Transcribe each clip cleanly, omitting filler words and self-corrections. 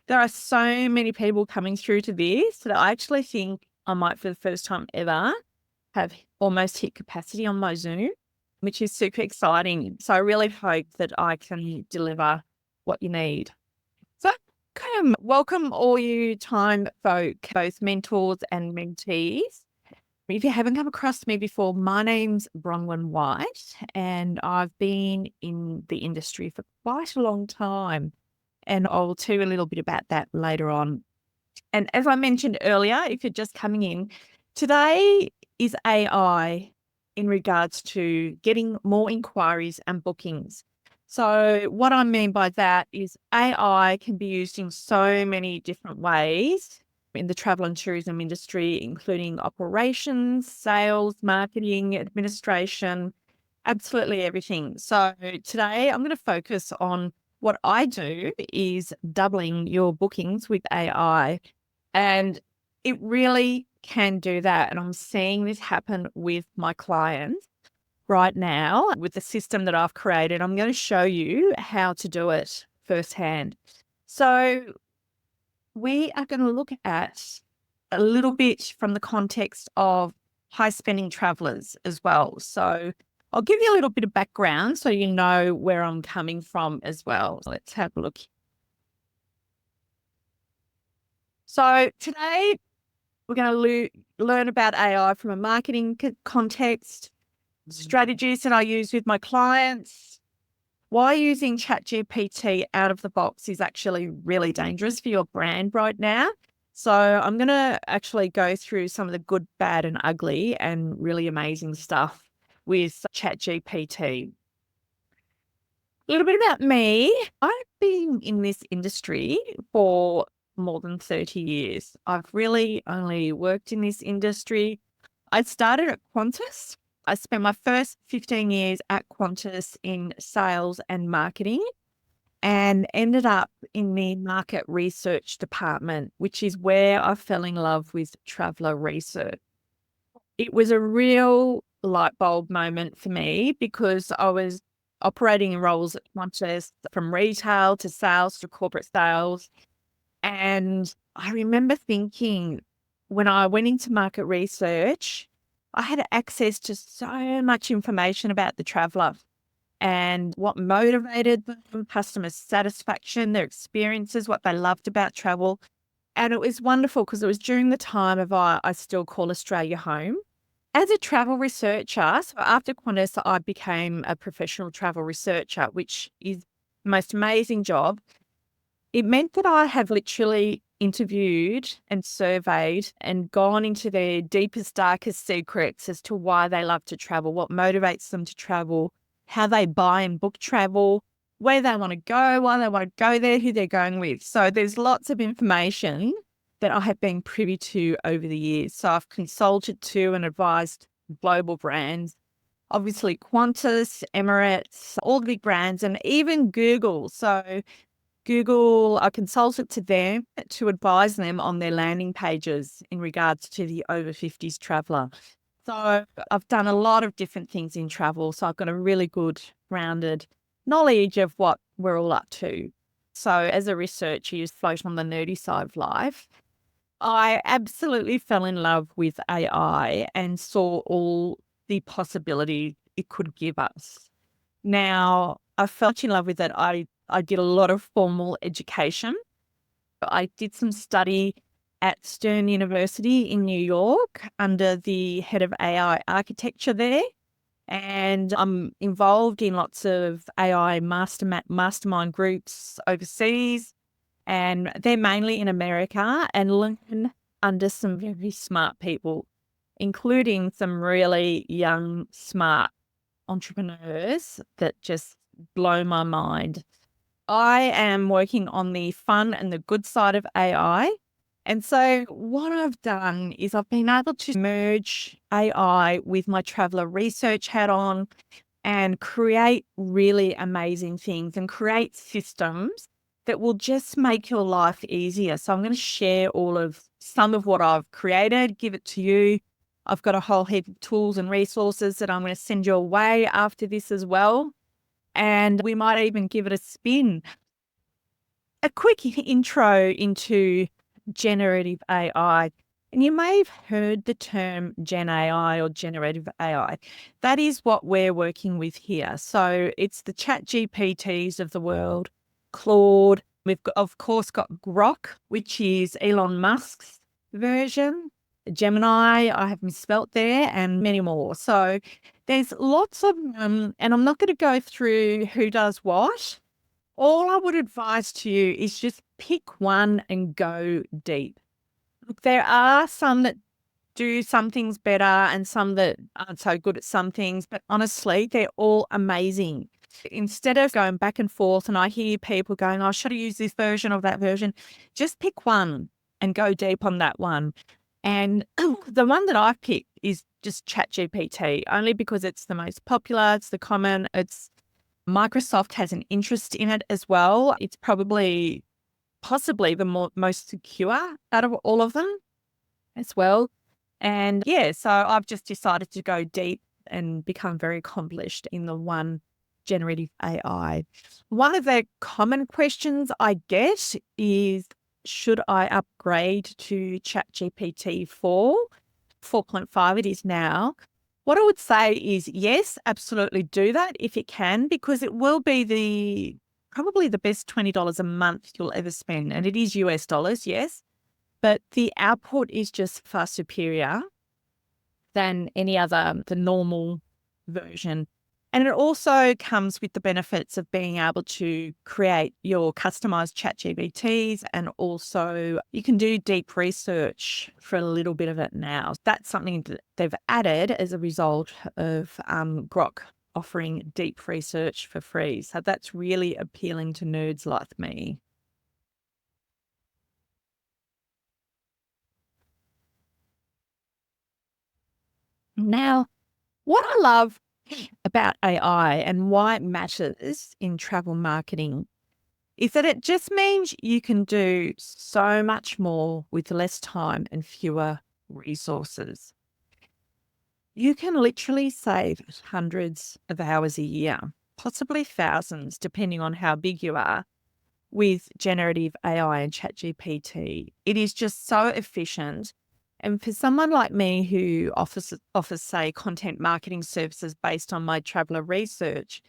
There are so many people coming through to this that I actually think I might, for the first time ever, have almost hit capacity on my Zoom, which is super exciting. So I really hope that I can deliver what you need. So welcome all you time folk, both mentors and mentees. If you haven't come across me before, my name's Bronwyn White, and I've been in the industry for quite a long time. And I'll tell you a little bit about that later on. And as I mentioned earlier, if you're just coming in, today is AI in regards to getting more inquiries and bookings. So what I mean by that is AI can be used in so many different ways in the travel and tourism industry, including operations, sales, marketing, administration, absolutely everything. So today I'm going to focus on what I do is doubling your bookings with AI. And it really can do that. And I'm seeing this happen with my clients right now with the system that I've created. I'm going to show you how to do it firsthand. So we are going to look at a little bit from the context of high spending travelers as well. So I'll give you a little bit of background so you know where I'm coming from as well. Let's have a look. So today we're going to learn about AI from a marketing context, strategies that I use with my clients, why using ChatGPT out of the box is actually really dangerous for your brand right now. So I'm going to actually go through some of the good, bad, and ugly and really amazing stuff with ChatGPT. A little bit about me. I've been in this industry for more than 30 years. I've really only worked in this industry. I started at Qantas. I spent my first 15 years at Qantas in sales and marketing and ended up in the market research department, which is where I fell in love with traveller research. It was a real light bulb moment for me because I was operating in roles at Qantas from retail to sales to corporate sales. And I remember thinking when I went into market research, I had access to so much information about the traveller and what motivated them, customer satisfaction, their experiences, what they loved about travel. And it was wonderful because it was during the time of I still call Australia home. As a travel researcher, so after Qantas, I became a professional travel researcher, which is the most amazing job. It meant that I have literally interviewed and surveyed and gone into their deepest, darkest secrets as to why they love to travel, what motivates them to travel, how they buy and book travel, where they want to go, why they want to go there, who they're going with. So there's lots of information that I have been privy to over the years. So I've consulted to and advised global brands, obviously Qantas, Emirates, all the big brands, and even Google. So Google, I consulted to them to advise them on their landing pages in regards to the over 50s traveller. So I've done a lot of different things in travel. So I've got a really good rounded knowledge of what we're all up to. So as a researcher, you float on the nerdy side of life. I absolutely fell in love with AI and saw all the possibilities it could give us. Now, I fell in love with it. I did a lot of formal education. I did some study at Stern University in New York under the head of AI architecture there. And I'm involved in lots of AI mastermind groups overseas. And they're mainly in America and learn under some very smart people, including some really young, smart entrepreneurs that just blow my mind. I am working on the fun and the good side of AI. And so what I've done is I've been able to merge AI with my traveller research hat on and create really amazing things and create systems that will just make your life easier. So I'm going to share some of what I've created, give it to you. I've got a whole heap of tools and resources that I'm going to send your way after this as well. And we might even give it a spin. a quick intro into generative AI. And you may have heard the term Gen AI or generative AI. That is what we're working with here. So it's the ChatGPTs of the world, Claude. We've got, of course, got Grok, which is Elon Musk's version, Gemini, I have misspelt there, and many more. So there's lots of them, and I'm not going to go through who does what. All I would advise to you is just pick one and go deep. Look, there are some that do some things better and some that aren't so good at some things, but honestly, they're all amazing. Instead of going back and forth, and I hear people going, oh, should I use this version or that version? Just pick one and go deep on that one. And the one that I've picked is just ChatGPT, only because it's the most popular, it's the common, it's Microsoft has an interest in it as well. It's probably possibly the most secure out of all of them as well. And yeah, so I've just decided to go deep and become very accomplished in the one generative AI. One of the common questions I get is, should I upgrade to ChatGPT 4? 4.5 it is now. What I would say is yes, absolutely do that if you can, because it will be probably the best $20 a month you'll ever spend. And it is US dollars, yes, but the output is just far superior than any other, the normal version. And it also comes with the benefits of being able to create your customized ChatGPTs, and also you can do deep research for a little bit of it now. That's something that they've added as a result of Grok offering deep research for free. So that's really appealing to nerds like me. Now, what I love about AI and why it matters in travel marketing is that it just means you can do so much more with less time and fewer resources. You can literally save hundreds of hours a year, possibly thousands, depending on how big you are, with generative AI and ChatGPT. It is just so efficient. And for someone like me who offers, say, content marketing services based on my traveler research,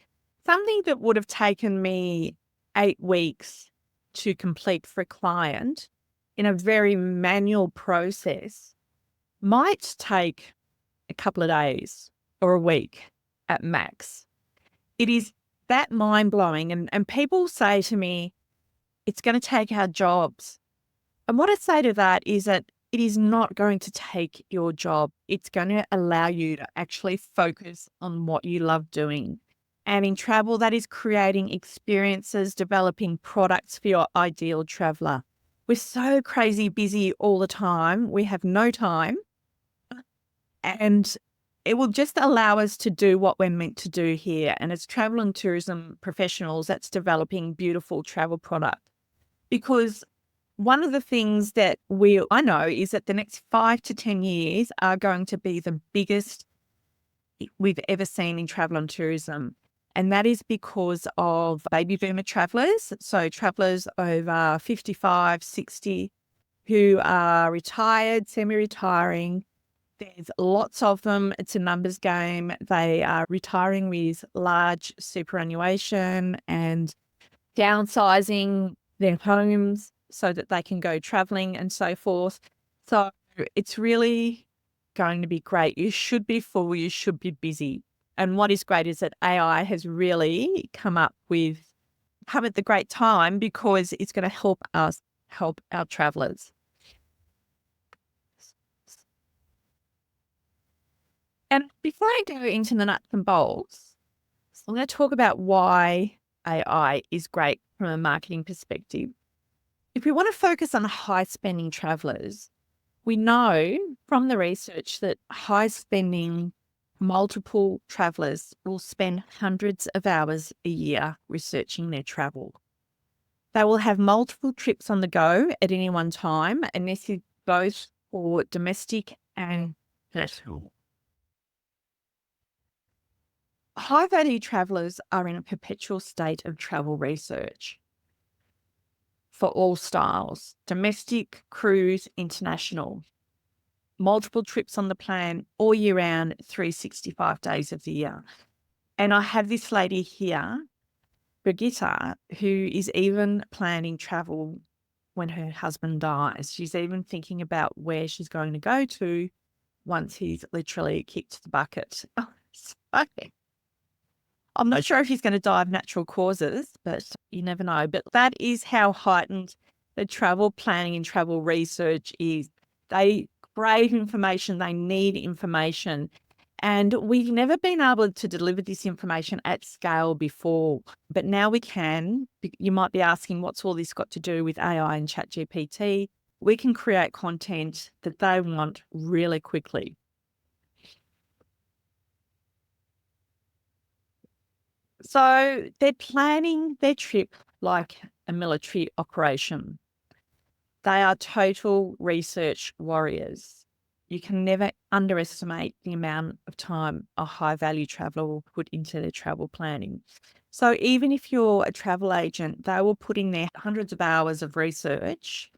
something that would have taken me 8 weeks to complete for a client in a very manual process might take a couple of days or a week at max. It is that mind blowing. And people say to me, it's going to take our jobs. And what I say to that is that it is not going to take your job. It's going to allow you to actually focus on what you love doing. And in travel, that is creating experiences, developing products for your ideal traveler. We're so crazy busy all the time. We have no time. And it will just allow us to do what we're meant to do here. And as travel and tourism professionals, that's developing beautiful travel product. Because one of the things that I know is that the next 5 to 10 years are going to be the biggest we've ever seen in travel and tourism. And that is because of baby boomer travelers. So travelers over 55, 60 who are retired, semi-retiring. There's lots of them. It's a numbers game. They are retiring with large superannuation and downsizing their homes so that they can go traveling and so forth. So it's really going to be great. You should be full, you should be busy. And what is great is that AI has really come at the great time, because it's going to help us help our travelers. And before I go into the nuts and bolts, I'm going to talk about why AI is great from a marketing perspective. If we want to focus on high spending travelers, we know from the research that high spending multiple travelers will spend hundreds of hours a year researching their travel. They will have multiple trips on the go at any one time, and this is both for domestic and international. High value travelers are in a perpetual state of travel research. for all styles, domestic, cruise, international, multiple trips on the plan all year round, 365 days of the year. And I have this lady here, Brigitta, who is even planning travel when her husband dies. She's even thinking about where she's going to go to once he's literally kicked the bucket. So, I'm not sure if he's going to die of natural causes, but you never know. But that is how heightened the travel planning and travel research is. They crave information, they need information. And we've never been able to deliver this information at scale before, but now we can. You might be asking, what's all this got to do with AI and ChatGPT? We can create content that they want really quickly. So they're planning their trip like a military operation. They are total research warriors. You can never underestimate the amount of time a high-value traveller will put into their travel planning. So even if you're a travel agent, they will put in their hundreds of hours of research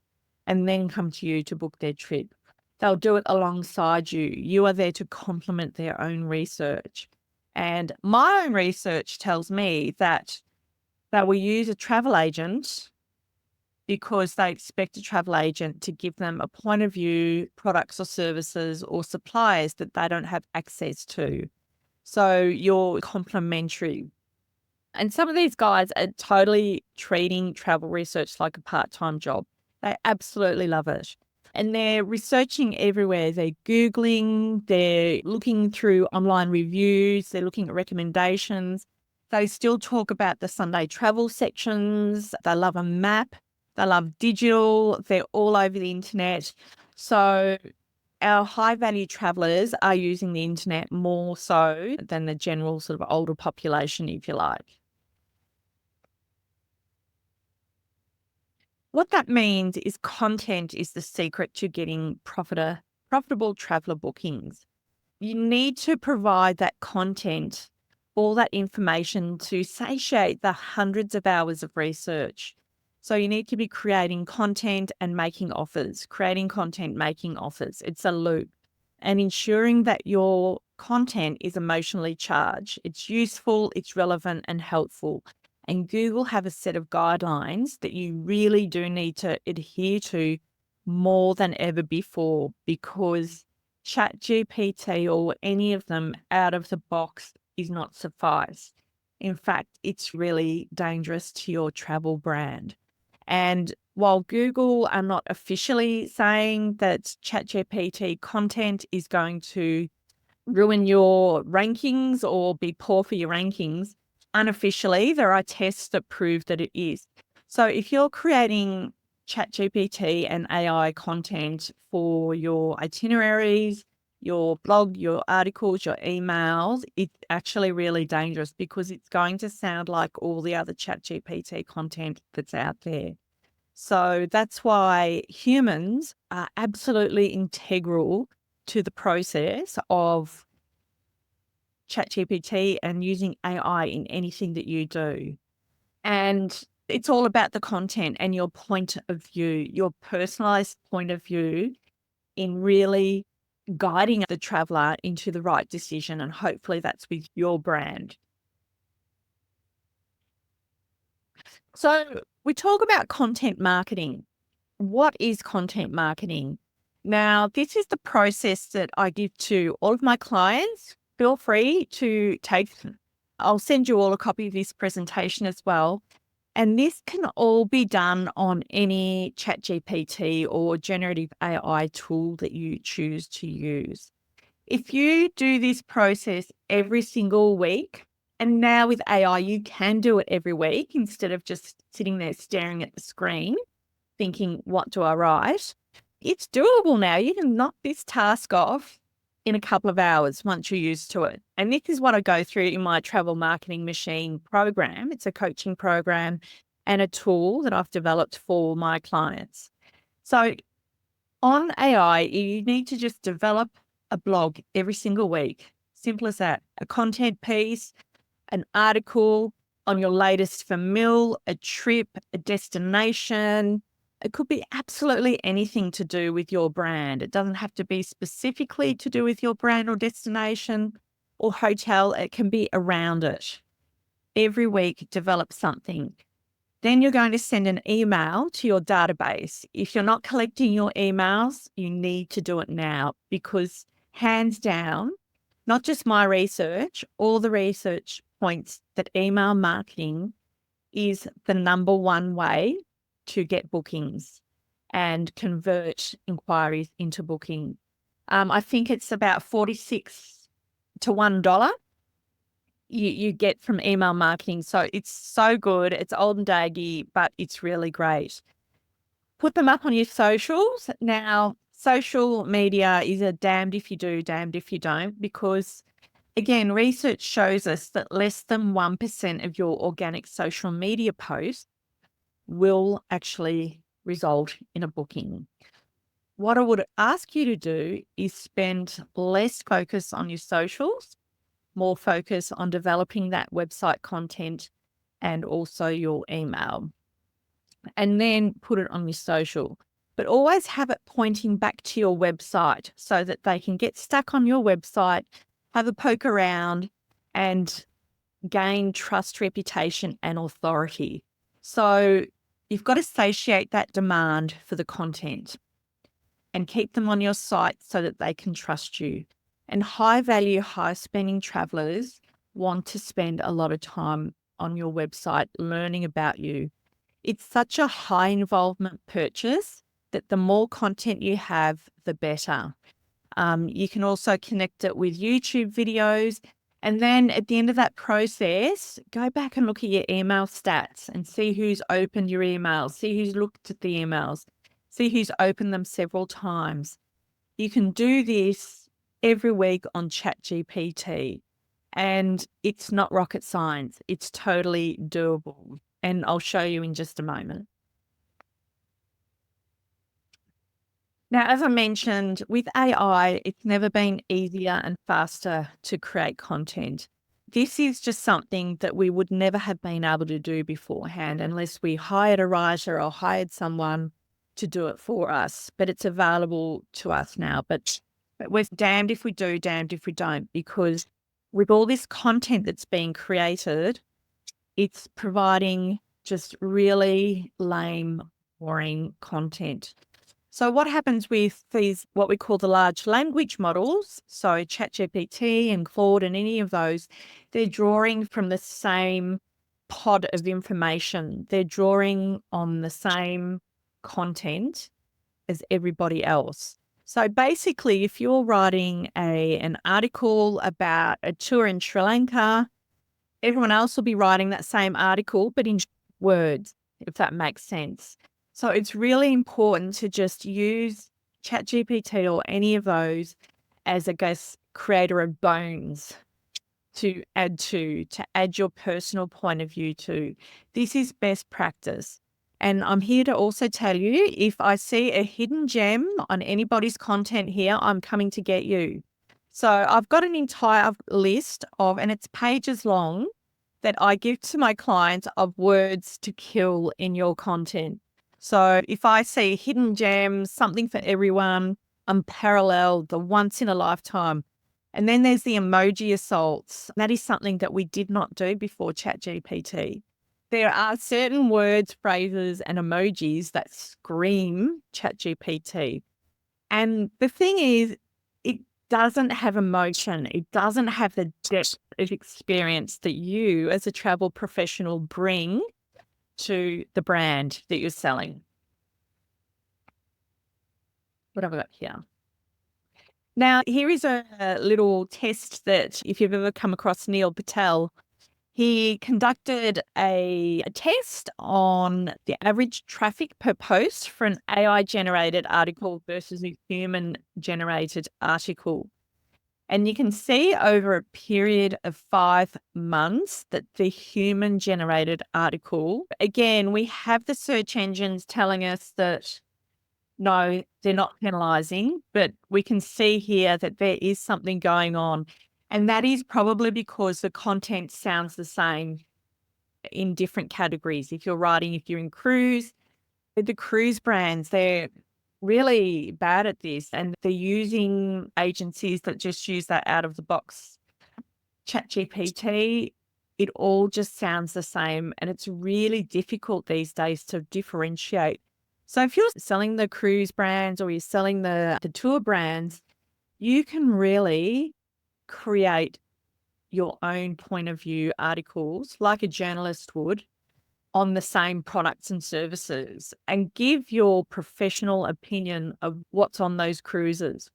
and then come to you to book their trip. They'll do it alongside you. You are there to complement their own research. And my own research tells me that they will use a travel agent because they expect a travel agent to give them a point of view, products or services or suppliers that they don't have access to. So you're complementary. And some of these guys are totally treating travel research like a part-time job. They absolutely love it. And they're researching everywhere. They're Googling, they're looking through online reviews, they're looking at recommendations. They still talk about the Sunday travel sections. They love a map. They love digital. They're all over the internet. So our high-value travellers are using the internet more so than the general sort of older population, if you like. What that means is content is the secret to getting profitable traveller bookings. You need to provide that content, all that information to satiate the hundreds of hours of research. So you need to be creating content and making offers, creating content, making offers. It's a loop. And ensuring that your content is emotionally charged. It's useful, it's relevant and helpful. And Google have a set of guidelines that you really do need to adhere to more than ever before, because ChatGPT or any of them out of the box is not suffice. In fact, it's really dangerous to your travel brand. And while Google are not officially saying that ChatGPT content is going to ruin your rankings or be poor for your rankings, unofficially, there are tests that prove that it is. So if you're creating ChatGPT and AI content for your itineraries, your blog, your articles, your emails, it's actually really dangerous because it's going to sound like all the other ChatGPT content that's out there. So that's why humans are absolutely integral to the process of ChatGPT and using AI in anything that you do. And it's all about the content and your point of view, your personalized point of view in really guiding the traveler into the right decision. And hopefully that's with your brand. So we talk about content marketing. What is content marketing? Now, this is the process that I give to all of my clients. Feel free to take, I'll send you all a copy of this presentation as well. And this can all be done on any ChatGPT or generative AI tool that you choose to use. If you do this process every single week, and now with AI, you can do it every week instead of just sitting there staring at the screen, thinking, what do I write? It's doable now. You can knock this task off in a couple of hours once you're used to it. And this is what I go through in my travel marketing machine program. It's a coaching program and a tool that I've developed for my clients. So on AI, you need to just develop a blog every single week. Simple as that. A content piece, an article, on your latest for meal, a trip, a destination. It could be absolutely anything to do with your brand. It doesn't have to be specifically to do with your brand or destination or hotel. It can be around it. Every week, develop something. Then you're going to send an email to your database. If you're not collecting your emails, you need to do it now, because hands down, not just my research, all the research points that email marketing is the number one way to get bookings and convert inquiries into booking. I think it's about 46 to $1 you get from email marketing. So it's so good. It's old and daggy, but it's really great. Put them up on your socials. Now, social media is a damned if you do, damned if you don't, because again, research shows us that less than 1% of your organic social media posts will actually result in a booking. What I would ask you to do is spend less focus on your socials, more focus on developing that website content and also your email, and then put it on your social. But always have it pointing back to your website so that they can get stuck on your website, have a poke around, and gain trust, reputation, and authority. So you've got to satiate that demand for the content and keep them on your site so that they can trust you. And high value, high spending travelers want to spend a lot of time on your website learning about you. It's such a high involvement purchase that the more content you have, the better. You can also connect it with YouTube videos. And then at the end of that process, go back and look at your email stats and see who's opened your emails, see who's looked at the emails, see who's opened them several times. You can do this every week on ChatGPT, and it's not rocket science. It's totally doable. And I'll show you in just a moment. Now, as I mentioned, with AI, it's never been easier and faster to create content. This is just something that we would never have been able to do beforehand unless we hired a writer or hired someone to do it for us. But it's available to us now. But we're damned if we do, damned if we don't, because with all this content that's being created, it's providing just really lame, boring content. So what happens with these, what we call the large language models, so ChatGPT and Claude and any of those, they're drawing from the same pod of information. They're drawing on the same content as everybody else. So basically, if you're writing an article about a tour in Sri Lanka, everyone else will be writing that same article, but in words, if that makes sense. So it's really important to just use ChatGPT or any of those as, I guess, creator of bones to add your personal point of view to. This is best practice. And I'm here to also tell you, if I see a hidden gem on anybody's content here, I'm coming to get you. So I've got an entire list of, and it's pages long, that I give to my clients of words to kill in your content. So if I see hidden gems, something for everyone, unparalleled, the once in a lifetime. And then there's the emoji assaults. That is something that we did not do before ChatGPT. There are certain words, phrases, and emojis that scream ChatGPT. And the thing is, it doesn't have emotion. It doesn't have the depth of experience that you as a travel professional bring to the brand that you're selling. What have I got here? Now, here is a little test that if you've ever come across Neil Patel, he conducted a test on the average traffic per post for an AI-generated article versus a human-generated article. And you can see over a period of 5 months that the human-generated article, again, we have the search engines telling us that, no, they're not penalizing, but we can see here that there is something going on. And that is probably because the content sounds the same. in different categories. If you're in cruise, the cruise brands, they're really bad at this, and they're using agencies that just use that out of the box ChatGPT. It all just sounds the same, and it's really difficult these days to differentiate. So if you're selling the cruise brands or you're selling the tour brands, you can really create your own point of view articles like a journalist would on the same products and services and give your professional opinion of what's on those cruises.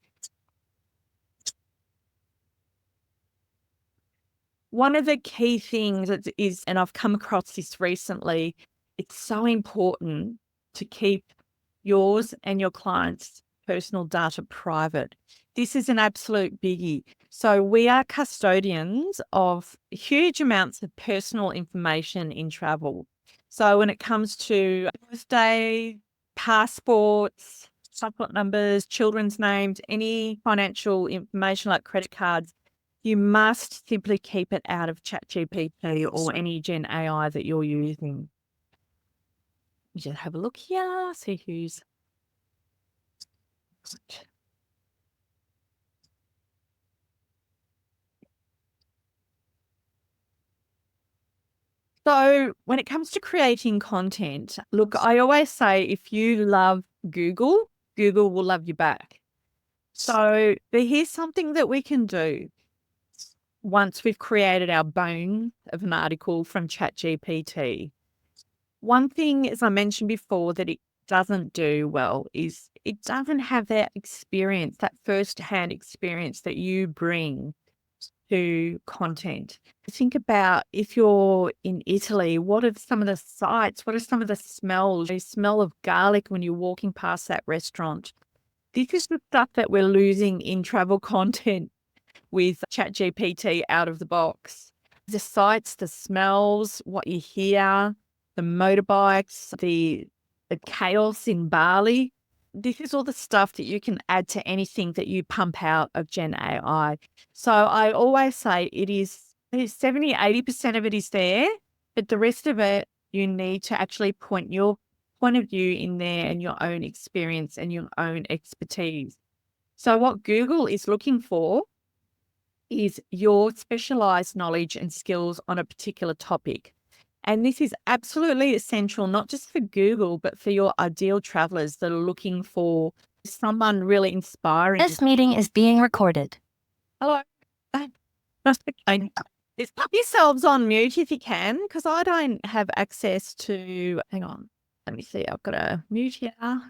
One of the key things is, and I've come across this recently, it's so important to keep yours and your clients' personal data private. This is an absolute biggie. So we are custodians of huge amounts of personal information in travel. So when it comes to birthday, passports, passport numbers, children's names, any financial information like credit cards, you must simply keep it out of ChatGPT or any Gen AI that you're using. Just have a look here, see who's. So when it comes to creating content, look, I always say if you love Google, Google will love you back. So here's something that we can do once we've created our bone of an article from ChatGPT. One thing, as I mentioned before, that it doesn't do well is it doesn't have that experience, that first-hand experience that you bring to content. Think about if you're in Italy, what are some of the sights? What are some of the smells? The smell of garlic when you're walking past that restaurant. This is the stuff that we're losing in travel content with ChatGPT out of the box. The sights, the smells, what you hear, the motorbikes, the chaos in Bali. This is all the stuff that you can add to anything that you pump out of Gen AI. So I always say it is 70, 80% of it is there, but the rest of it, you need to actually point your point of view in there and your own experience and your own expertise. So what Google is looking for is your specialized knowledge and skills on a particular topic. And this is absolutely essential, not just for Google, but for your ideal travelers that are looking for someone really inspiring. This meeting is being recorded. Hello. Put yourselves on mute if you can, because I don't have access to, hang on, let me see, I've got a mute here. I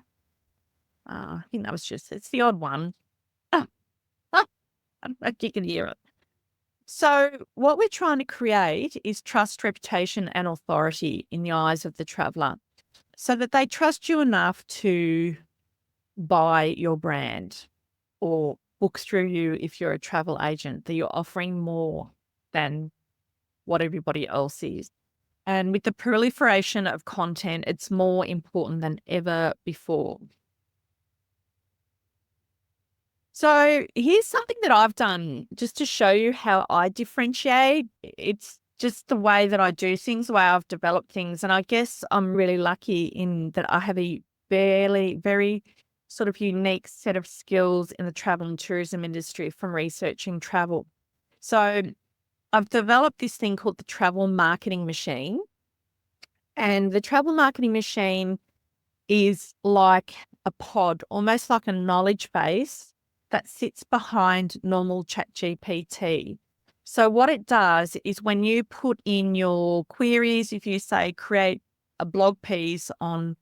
think that was just, it's the odd one. You can hear it. So what we're trying to create is trust, reputation, and authority in the eyes of the traveller so that they trust you enough to buy your brand or book through you if you're a travel agent, that you're offering more than what everybody else is. And with the proliferation of content, it's more important than ever before. So here's something that I've done just to show you how I differentiate. It's just the way that I do things, the way I've developed things. And I guess I'm really lucky in that I have a very sort of unique set of skills in the travel and tourism industry from researching travel. So I've developed this thing called the travel marketing machine. And the travel marketing machine is like a pod, almost like a knowledge base that sits behind normal ChatGPT. So what it does is when you put in your queries, if you say create a blog piece on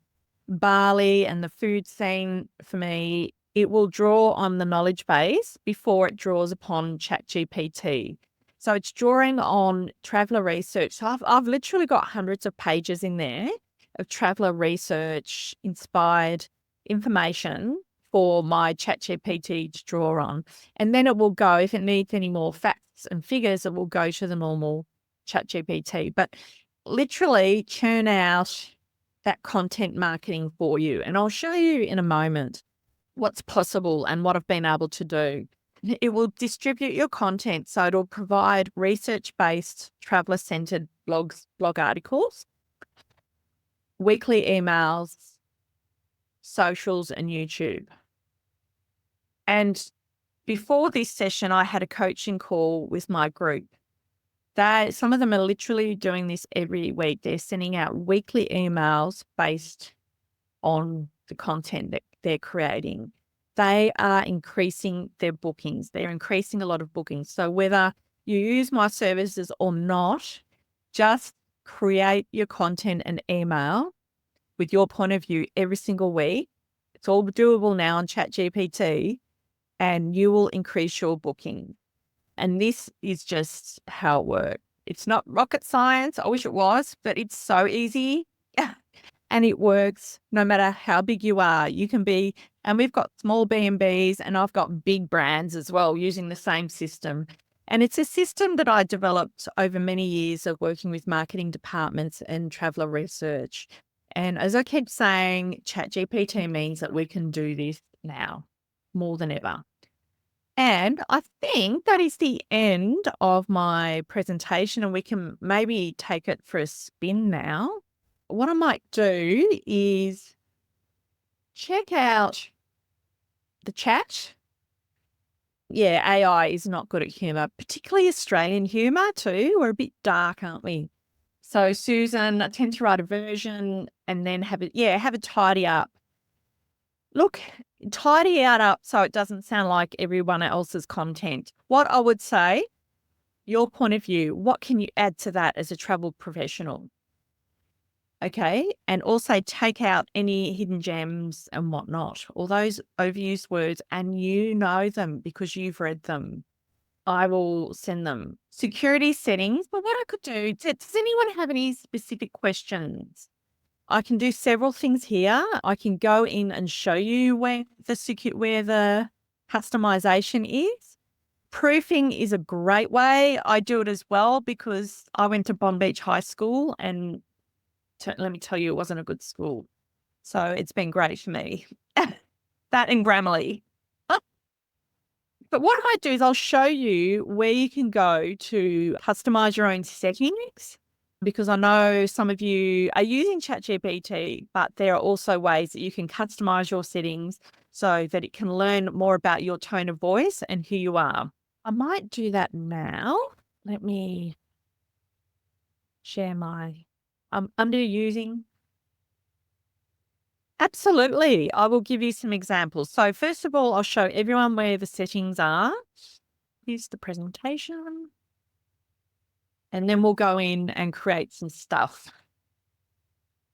Bali and the food scene for me, it will draw on the knowledge base before it draws upon ChatGPT. So it's drawing on traveller research. So I've literally got hundreds of pages in there of traveller research inspired information for my ChatGPT to draw on. And then it will go, if it needs any more facts and figures, it will go to the normal ChatGPT. But literally churn out that content marketing for you. And I'll show you in a moment what's possible and what I've been able to do. It will distribute your content. So it'll provide research-based, traveler-centered blog articles, weekly emails, socials, and YouTube. And before this session, I had a coaching call with my group. Some of them are literally doing this every week. They're sending out weekly emails based on the content that they're creating. They are increasing their bookings. They're increasing a lot of bookings. So whether you use my services or not, just create your content and email with your point of view every single week. It's all doable now on ChatGPT, and you will increase your booking. And this is just how it works. It's not rocket science. I wish it was, but it's so easy. And it works no matter how big you are. You can be, and we've got small B&Bs and I've got big brands as well using the same system. And it's a system that I developed over many years of working with marketing departments and traveler research. And as I keep saying, ChatGPT means that we can do this now more than ever. And I think that is the end of my presentation, and we can maybe take it for a spin now. What I might do is check out the chat. Yeah, AI is not good at humour, particularly Australian humour too. We're a bit dark, aren't we? So Susan, I tend to write a version and then have a tidy up. Look, tidy it up so it doesn't sound like everyone else's content. What I would say, your point of view, what can you add to that as a travel professional? Okay. And also take out any hidden gems and whatnot, all those overused words, and you know them because you've read them. I will send them. Security settings. But what I could do, does anyone have any specific questions? I can do several things here. I can go in and show you where the customization is. Proofing is a great way. I do it as well because I went to Bondi Beach High School, and let me tell you, it wasn't a good school. So it's been great for me. That and Grammarly. But what I might do is I'll show you where you can go to customize your own settings, because I know some of you are using ChatGPT, but there are also ways that you can customize your settings so that it can learn more about your tone of voice and who you are. I might do that now. Let me share my under using. Absolutely. I will give you some examples. So first of all, I'll show everyone where the settings are. Here's the presentation. And then we'll go in and create some stuff.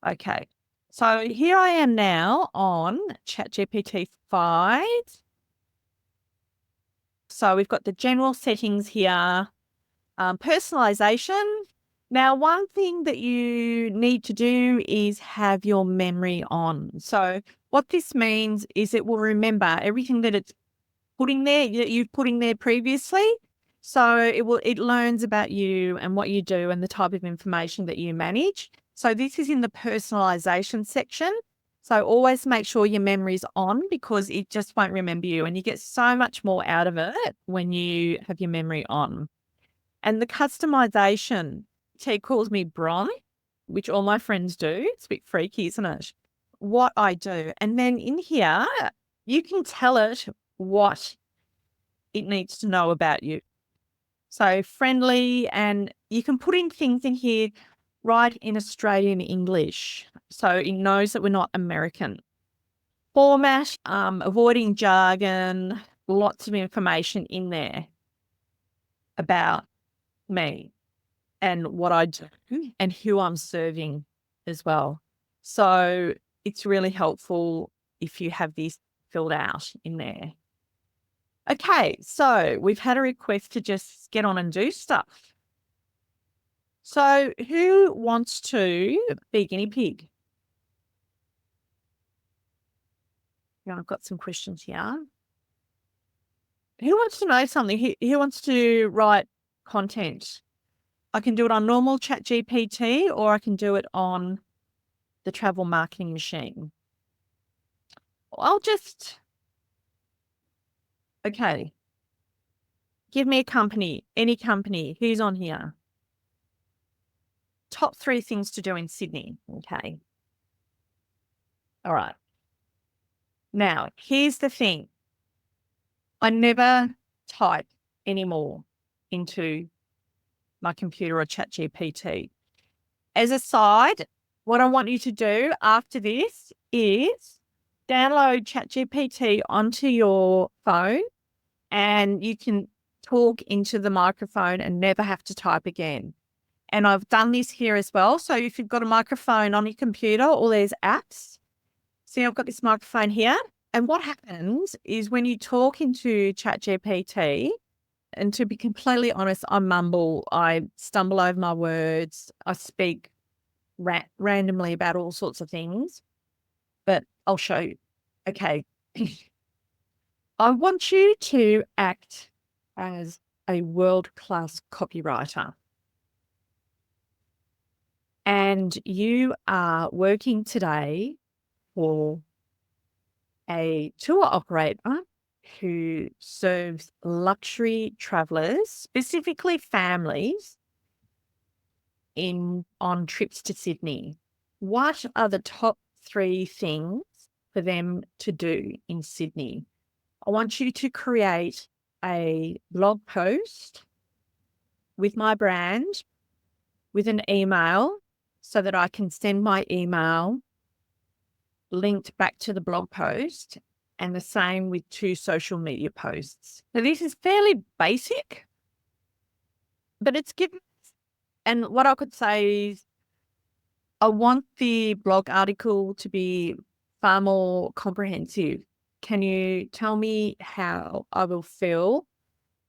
Okay. So here I am now on ChatGPT 5. So we've got the general settings here, personalization. Now, one thing that you need to do is have your memory on. So what this means is it will remember everything that it's putting there, that you've put in there previously. So it learns about you and what you do and the type of information that you manage. So this is in the personalization section. So always make sure your memory's on, because it just won't remember you, and you get so much more out of it when you have your memory on. And the customization, he calls me Bron, which all my friends do. It's a bit freaky, isn't it? What I do. And then in here, you can tell it what it needs to know about you. So friendly, and you can put in things in here right in Australian English, so it knows that we're not American. Format, avoiding jargon, lots of information in there about me and what I do and who I'm serving as well. So it's really helpful if you have this filled out in there. Okay, so we've had a request to just get on and do stuff. So who wants to be guinea pig? Yeah, I've got some questions here. Who wants to know something? Who wants to write content? I can do it on normal ChatGPT, or I can do it on the travel marketing machine. Okay. Give me a company, any company. Who's on here? Top 3 things to do in Sydney. Okay. All right. Now, here's the thing. I never type anymore into my computer or ChatGPT. As a side, what I want you to do after this is download ChatGPT onto your phone and you can talk into the microphone and never have to type again. And I've done this here as well. So if you've got a microphone on your computer, all these apps, see, I've got this microphone here. And what happens is when you talk into ChatGPT, and to be completely honest, I mumble, I stumble over my words, I speak randomly about all sorts of things, but I'll show you. Okay. I want you to act as a world-class copywriter. And you are working today for a tour operator who serves luxury travelers, specifically families, on trips to Sydney. What are the top 3 things for them to do in Sydney? I want you to create a blog post with my brand, with an email, so that I can send my email linked back to the blog post, and the same with 2 social media posts. Now, this is fairly basic, but it's given. And what I could say is I want the blog article to be far more comprehensive. Can you tell me how I will feel?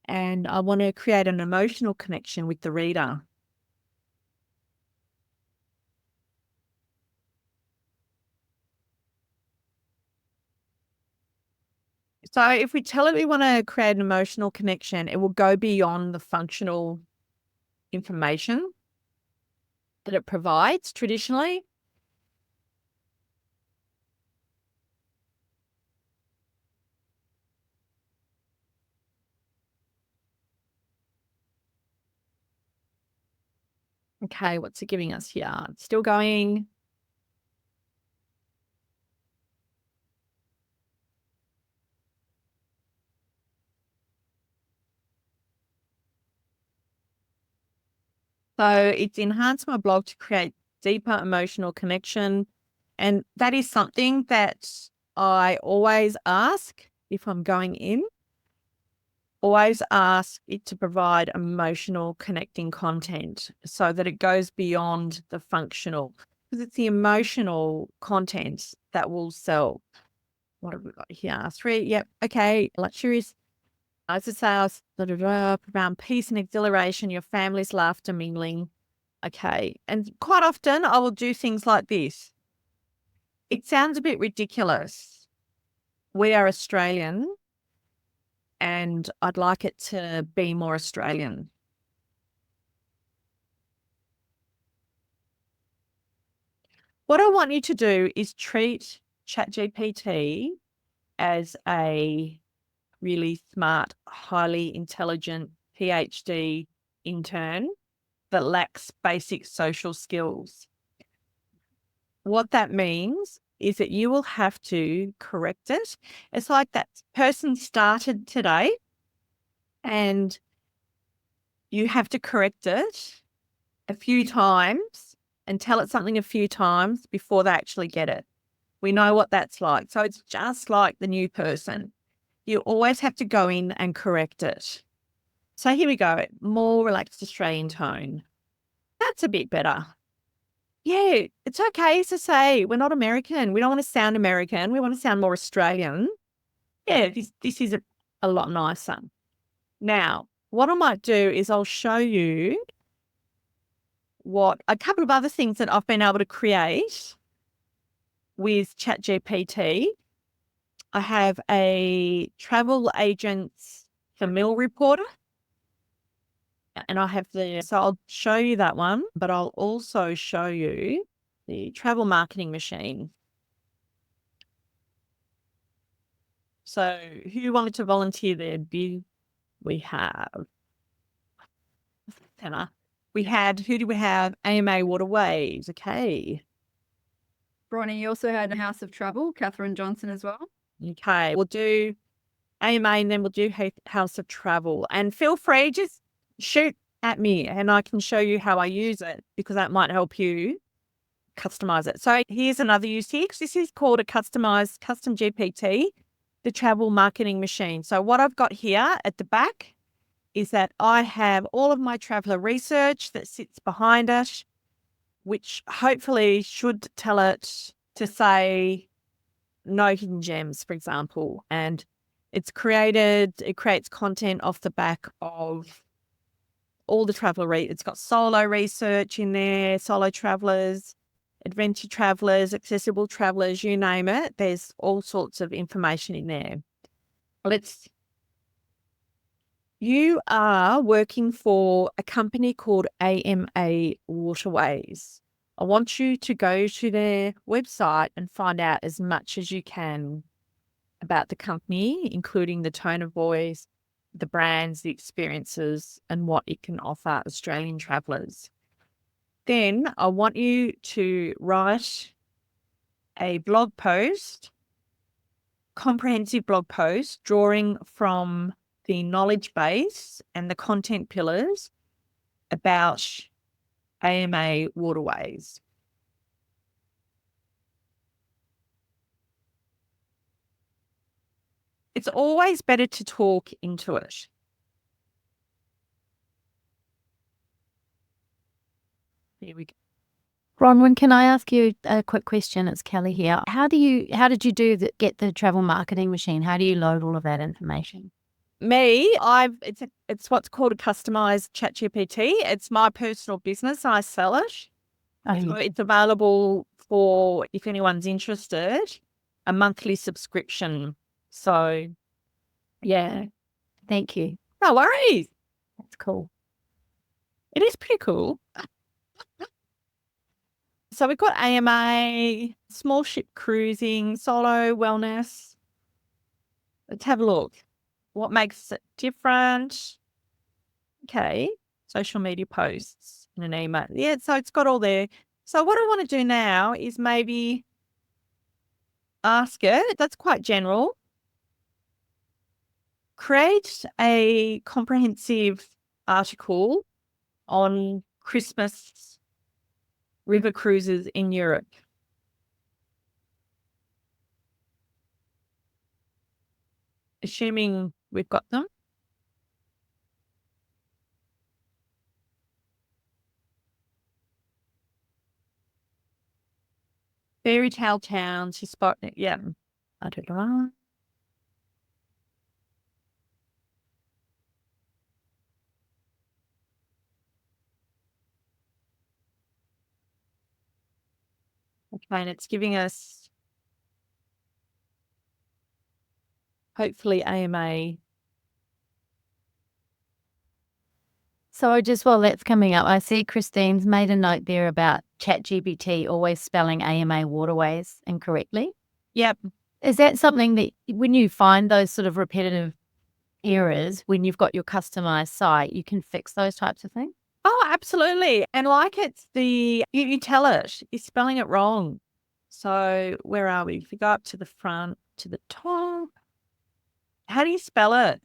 And I want to create an emotional connection with the reader. So if we tell it we want to create an emotional connection, it will go beyond the functional information that it provides traditionally. Okay, what's it giving us here? It's still going. So it's enhanced my blog to create deeper emotional connection. And that is something that I always ask if I'm going in. Always ask it to provide emotional connecting content so that it goes beyond the functional, because it's the emotional content that will sell. What have we got here? 3. Yep. Okay. Luxurious. As a sales, around peace and exhilaration, your family's laughter mingling. Okay. And quite often I will do things like this. It sounds a bit ridiculous. We are Australian and I'd like it to be more Australian. What I want you to do is treat ChatGPT as a really smart, highly intelligent PhD intern that lacks basic social skills. What that means is that you will have to correct it. It's like that person started today and you have to correct it a few times and tell it something a few times before they actually get it. We know what that's like. So it's just like the new person. You always have to go in and correct it. So here we go. More relaxed Australian tone. That's a bit better. Yeah, it's okay to say we're not American. We don't want to sound American. We want to sound more Australian. Yeah, this is a lot nicer. Now, what I might do is I'll show you a couple of other things that I've been able to create with ChatGPT. I have a travel agent's Famil reporter. And I have so I'll show you that one, but I'll also show you the travel marketing machine. So who wanted to volunteer there? We have Anna. We had, who do we have? AMA Waterways. Okay. Bronnie, you also had House of Travel, Catherine Johnson as well. Okay. We'll do AMA and then we'll do House of Travel. And feel free, just shoot at me and I can show you how I use it because that might help you customize it. So here's another use here. This is called a custom GPT, the travel marketing machine. So what I've got here at the back is that I have all of my traveler research that sits behind it, which hopefully should tell it to say no hidden gems, for example. And it creates content off the back of all the traveler it's got solo research in there, solo travelers, adventure travelers, accessible travelers, you name it. There's all sorts of information in there. You are working for a company called AMA Waterways. I want you to go to their website and find out as much as you can about the company, including the tone of voice, the brands, the experiences, and what it can offer Australian travellers. Then I want you to write a blog post, comprehensive blog post, drawing from the knowledge base and the content pillars about AMA Waterways. It's always better to talk into it. Here we go. Bronwyn, can I ask you a quick question? It's Kelly here. How did you get the travel marketing machine? How do you load all of that information? It's what's called a customized ChatGPT. It's my personal business. I sell it. Oh, So it's available for, if anyone's interested, a monthly subscription. So, yeah. thank you. No worries. That's cool. It is pretty cool. So we've got AMA, small ship cruising, solo wellness. Let's have a look. What makes it different? Okay. Social media posts and an email. Yeah, so it's got all there. So what I want to do now is maybe ask it. That's quite general. Create a comprehensive article on Christmas river cruises in Europe. Assuming we've got them. Fairy tale towns, you spot it. Yeah. I don't know. Okay, and it's giving us hopefully AMA. So just while that's coming up, I see Christine's made a note there about ChatGPT always spelling AMA Waterways incorrectly. Yep. Is that something that when you find those sort of repetitive errors, when you've got your customized site, you can fix those types of things? Oh, absolutely. And like it's you tell it, you're spelling it wrong. So where are we? If you go up to the front, to the top, how do you spell it?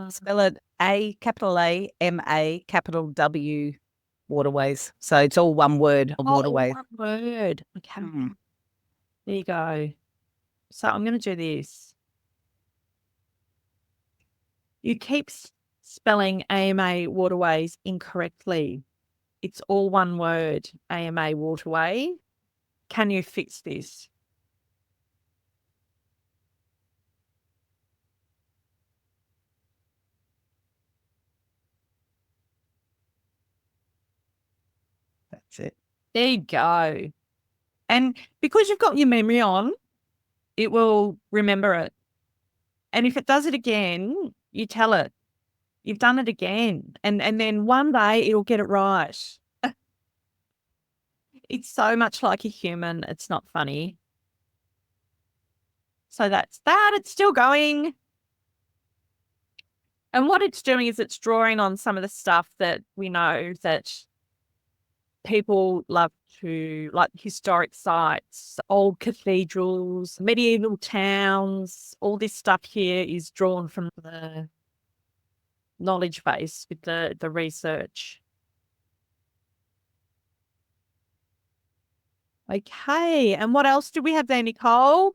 Spell it capital A, M-A, capital W, Waterways. So it's all one word of waterways. One word. Okay. Mm. There you go. So I'm going to do this. You keep spelling AMA Waterways incorrectly. It's all one word, AMA Waterway. Can you fix this? That's it. There you go. And because you've got your memory on, it will remember it. And if it does it again, you tell it, you've done it again. And then one day it'll get it right. It's so much like a human. It's not funny. So that's that. It's still going. And what it's doing is it's drawing on some of the stuff that we know that people love to, like historic sites, old cathedrals, medieval towns. All this stuff here is drawn from the knowledge base with the research. Okay, and what else do we have there, Nicole?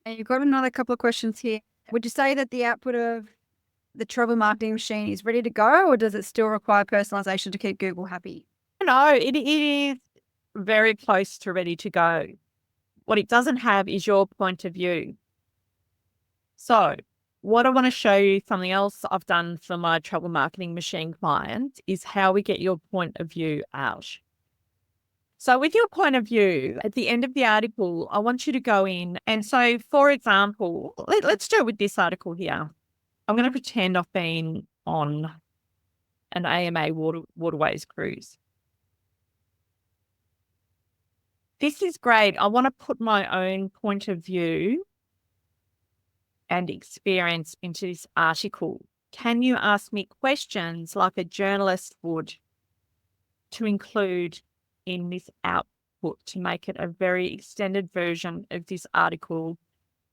And you've got another couple of questions here. Would you say that the output of the travel marketing machine is ready to go, or does it still require personalization to keep Google happy? No, it is very close to ready to go. What it doesn't have is your point of view. So what I want to show you, something else I've done for my travel marketing machine client, is how we get your point of view out. So with your point of view, at the end of the article, I want you to go in. And so, for example, let's do it with this article here. I'm going to pretend I've been on an AMA waterways cruise. This is great. I want to put my own point of view and experience into this article. Can you ask me questions like a journalist would to include in this output to make it a very extended version of this article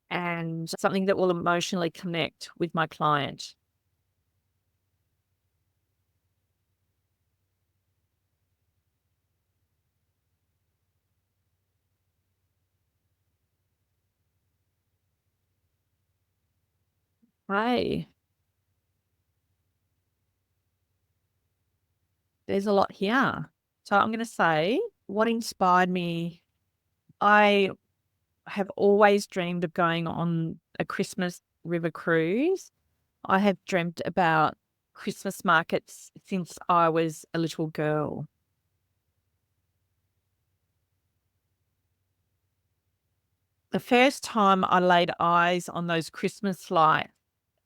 and something that will emotionally connect with my client? Hey, there's a lot here. So I'm going to say what inspired me. I have always dreamed of going on a Christmas river cruise. I have dreamt about Christmas markets since I was a little girl. The first time I laid eyes on those Christmas lights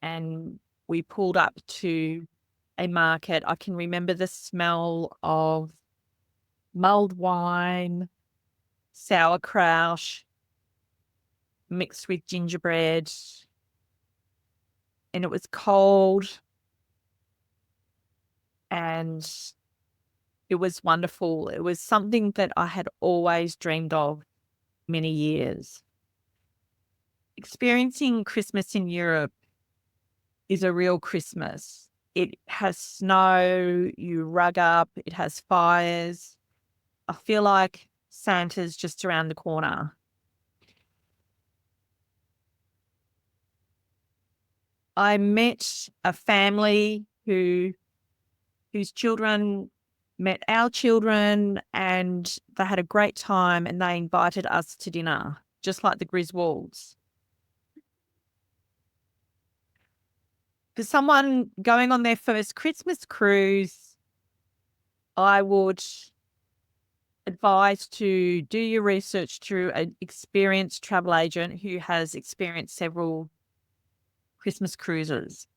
and we pulled up to a market, I can remember the smell of mulled wine, sauerkraut, mixed with gingerbread, and it was cold and it was wonderful. It was something that I had always dreamed of many years. Experiencing Christmas in Europe is a real Christmas. It has snow, you rug up, it has fires. I feel like Santa's just around the corner. I met a family whose children met our children and they had a great time and they invited us to dinner, just like the Griswolds. For someone going on their first Christmas cruise, I would advise to do your research through an experienced travel agent who has experienced several Christmas cruises.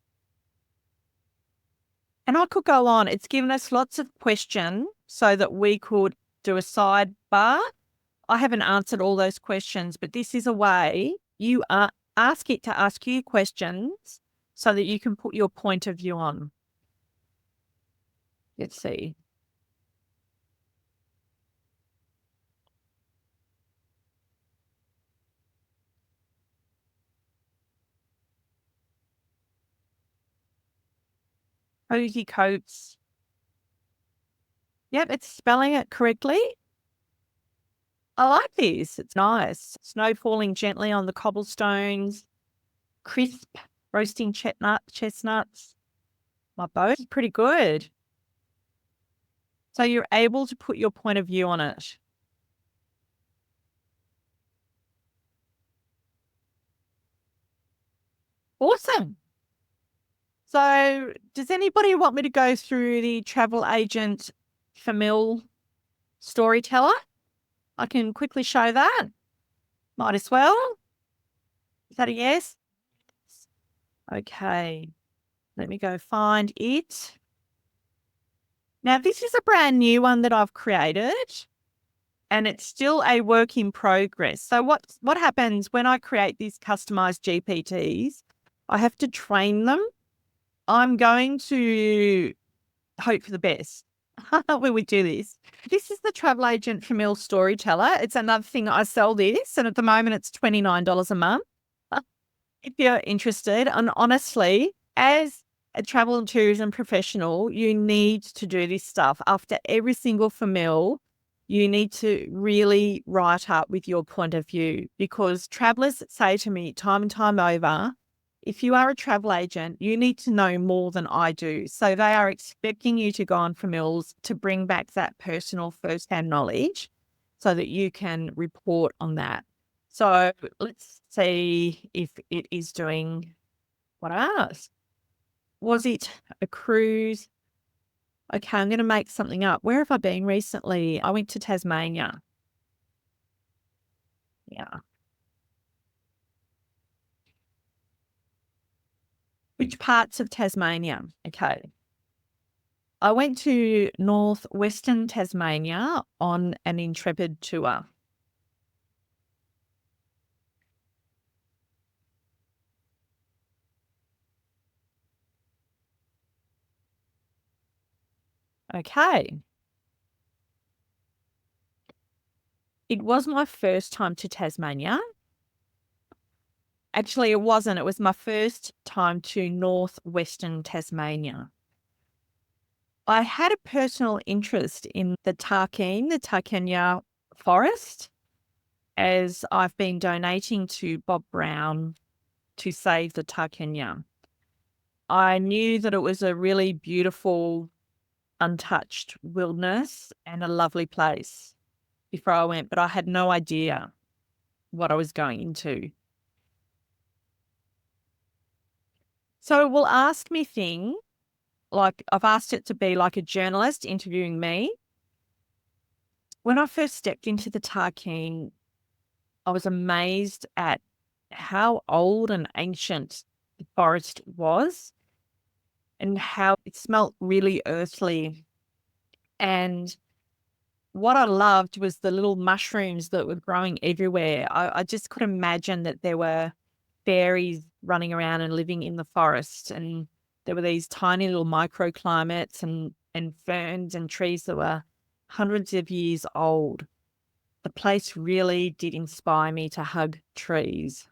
And I could go on. It's given us lots of questions so that we could do a sidebar. I haven't answered all those questions, but this is a way you ask it to ask you questions so that you can put your point of view on. Let's see. Cozy coats. Yep, it's spelling it correctly. I like this. It's nice. Snow falling gently on the cobblestones. Crisp roasting chestnuts. My boat is pretty good. So you're able to put your point of view on it. Awesome. So does anybody want me to go through the travel agent Famil Storyteller? I can quickly show that. Might as well. Is that a yes? Okay. Let me go find it. Now, this is a brand new one that I've created. and it's still a work in progress. So what happens when I create these customized GPTs? I have to train them. I'm going to hope for the best when we do this. This is the travel agent from Your Storyteller. It's another thing I sell this, and at the moment it's $29 a month. If you're interested, and honestly, as a travel and tourism professional, you need to do this stuff. After every single famil, you need to really write up with your point of view, because travelers say to me time and time over, if you are a travel agent, you need to know more than I do. So they are expecting you to go on famils to bring back that personal first-hand knowledge so that you can report on that. So let's see if it is doing what I asked. Was it a cruise? Okay, I'm going to make something up. Where have I been recently? I went to Tasmania. Yeah. Which parts of Tasmania? Okay. I went to northwestern Tasmania on an Intrepid tour. Okay. It was my first time to Tasmania. Actually, it wasn't. It was my first time to northwestern Tasmania. I had a personal interest in the Tarkina forest, as I've been donating to Bob Brown to save the Tarkina. I knew that it was a really beautiful, untouched wilderness and a lovely place before I went, but I had no idea what I was going into. So it will ask me things like, I've asked it to be like a journalist interviewing me. When I first stepped into the Tarkine, I was amazed at how old and ancient the forest was and how it smelt really earthly. And what I loved was the little mushrooms that were growing everywhere. I just could imagine that there were fairies running around and living in the forest, and there were these tiny little microclimates and ferns and trees that were hundreds of years old. The place really did inspire me to hug trees.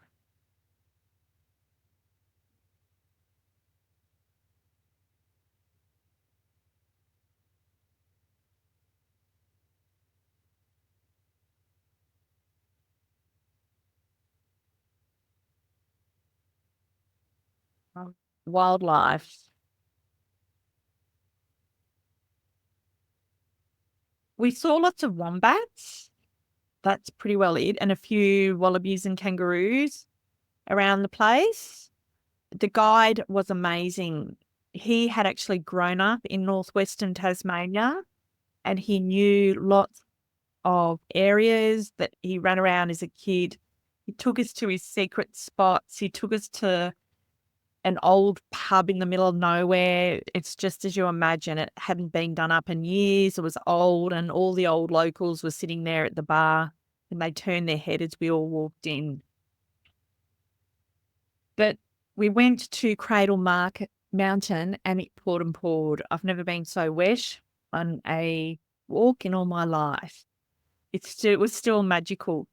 Wildlife. We saw lots of wombats. That's pretty well it. And a few wallabies and kangaroos around the place. The guide was amazing. He had actually grown up in northwestern Tasmania, and he knew lots of areas that he ran around as a kid. He took us to his secret spots. He took us to an old pub in the middle of nowhere. It's just as you imagine. It hadn't been done up in years. It was old, and all the old locals were sitting there at the bar, and they turned their head as we all walked in. But we went to Cradle Market Mountain, and it poured and poured. I've never been so wet on a walk in all my life. It was still magical.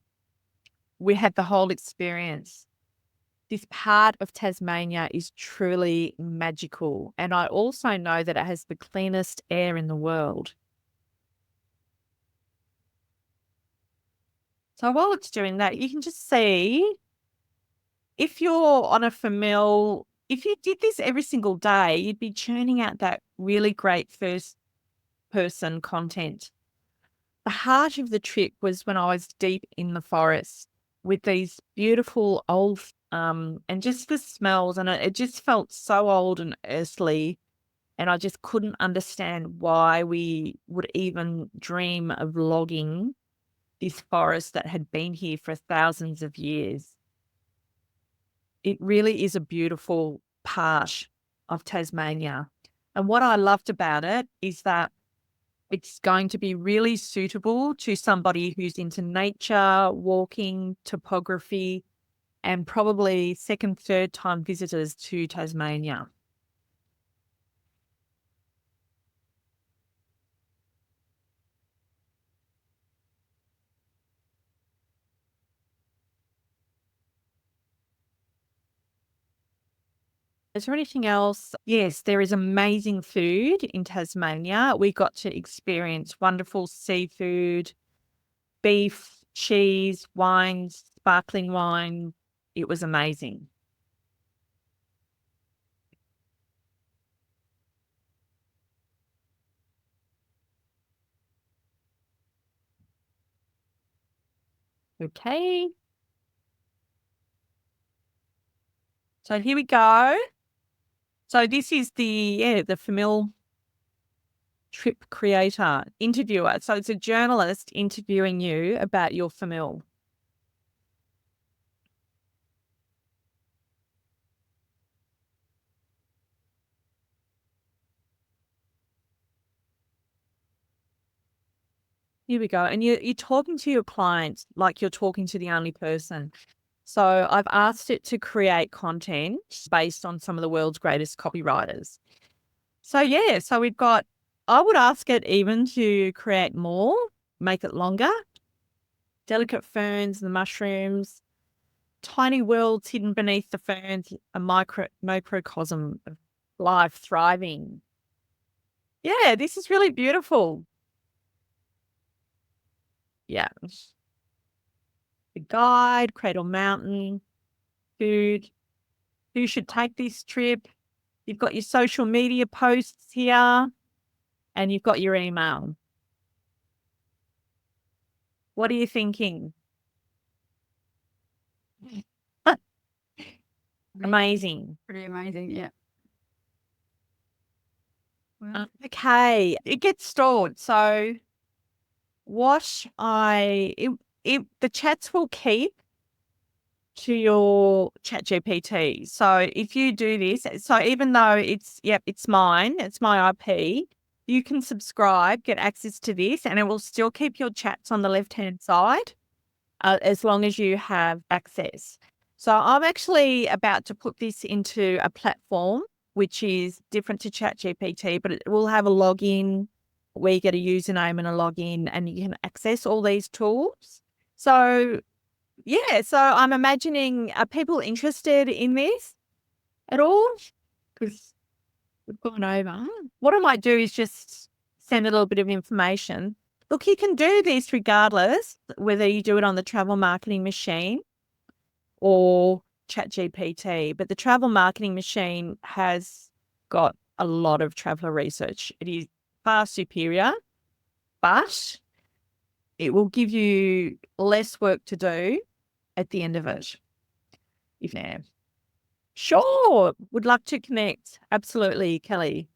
We had the whole experience. This part of Tasmania is truly magical, and I also know that it has the cleanest air in the world. So while it's doing that, you can just see, if you're on a famil, if you did this every single day, you'd be churning out that really great first person content. The heart of the trip was when I was deep in the forest with these beautiful old, and just the smells, and it just felt so old and earthly. And I just couldn't understand why we would even dream of logging this forest that had been here for thousands of years. It really is a beautiful part of Tasmania. And what I loved about it is that It's going to be really suitable to somebody who's into nature, walking, topography, and probably second, third time visitors to Tasmania. Is there anything else? Yes, there is amazing food in Tasmania. We got to experience wonderful seafood, beef, cheese, wines, sparkling wine. It was amazing. Okay. So here we go. So this is the Famil trip creator interviewer. So it's a journalist interviewing you about your Famil. Here we go. And you're talking to your clients like you're talking to the only person. So I've asked it to create content based on some of the world's greatest copywriters. So yeah, so we've got, I would ask it even to create more, make it longer. Delicate ferns, the mushrooms, tiny worlds hidden beneath the ferns, a microcosm of life thriving. Yeah, this is really beautiful. Yeah. The guide, Cradle Mountain, food, who should take this trip. You've got your social media posts here and you've got your email. What are you thinking? Amazing. Pretty amazing. Yeah. Well, Okay, it gets stored. So the chats will keep to your ChatGPT. So if you do this, so even though it's mine, it's my IP, you can subscribe, get access to this, and it will still keep your chats on the left-hand side as long as you have access. So I'm actually about to put this into a platform which is different to ChatGPT, but it will have a login where you get a username and a login and you can access all these tools. So yeah, so I'm imagining, are people interested in this at all? Because we've gone over. What I might do is just send a little bit of information. Look, you can do this regardless, whether you do it on the travel marketing machine or ChatGPT, but the travel marketing machine has got a lot of traveler research. It is far superior, but it will give you less work to do at the end of it. If now. Sure, would love to connect. Absolutely, Kelly.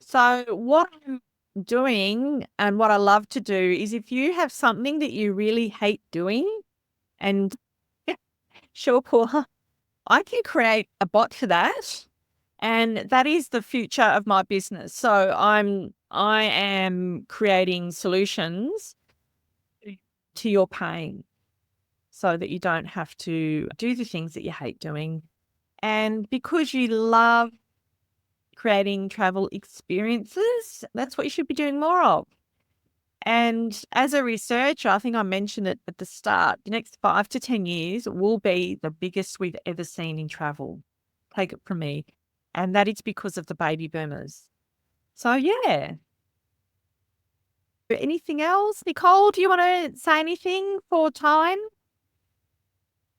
So what I'm doing and what I love to do is if you have something that you really hate doing and sure, Paula, I can create a bot for that. And that is the future of my business. So I am creating solutions to your pain so that you don't have to do the things that you hate doing. And because you love creating travel experiences, that's what you should be doing more of. And as a researcher, I think I mentioned it at the start, the next 5 to 10 years will be the biggest we've ever seen in travel. Take it from me. And that is because of the baby boomers. So yeah. Anything else? Nicole, do you want to say anything for time?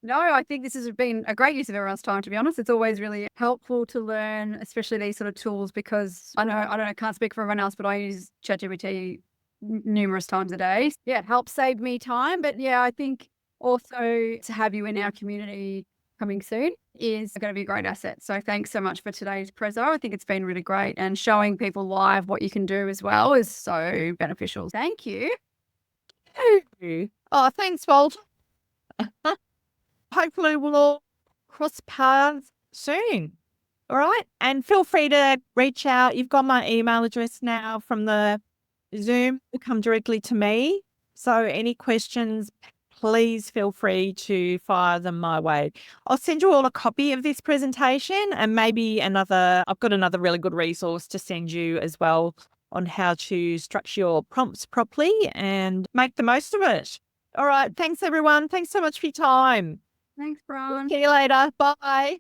no, I think this has been a great use of everyone's time, to be honest. It's always really helpful to learn, especially these sort of tools, because I can't speak for everyone else, but I use ChatGPT numerous times a day. Yeah, it helps save me time. But yeah, I think also to have you in our community coming soon is going to be a great asset. So thanks so much for today's prezzo. I think it's been really great, and showing people live what you can do as well is so beneficial. Thank you. Oh, thanks, Walt. Hopefully we'll all cross paths soon. All right. And feel free to reach out. You've got my email address now from the Zoom will come directly to me. So any questions, please feel free to fire them my way. I'll send you all a copy of this presentation and maybe I've got another really good resource to send you as well on how to structure your prompts properly and make the most of it. All right. Thanks, everyone. Thanks so much for your time. Thanks, Bron. See you later. Bye.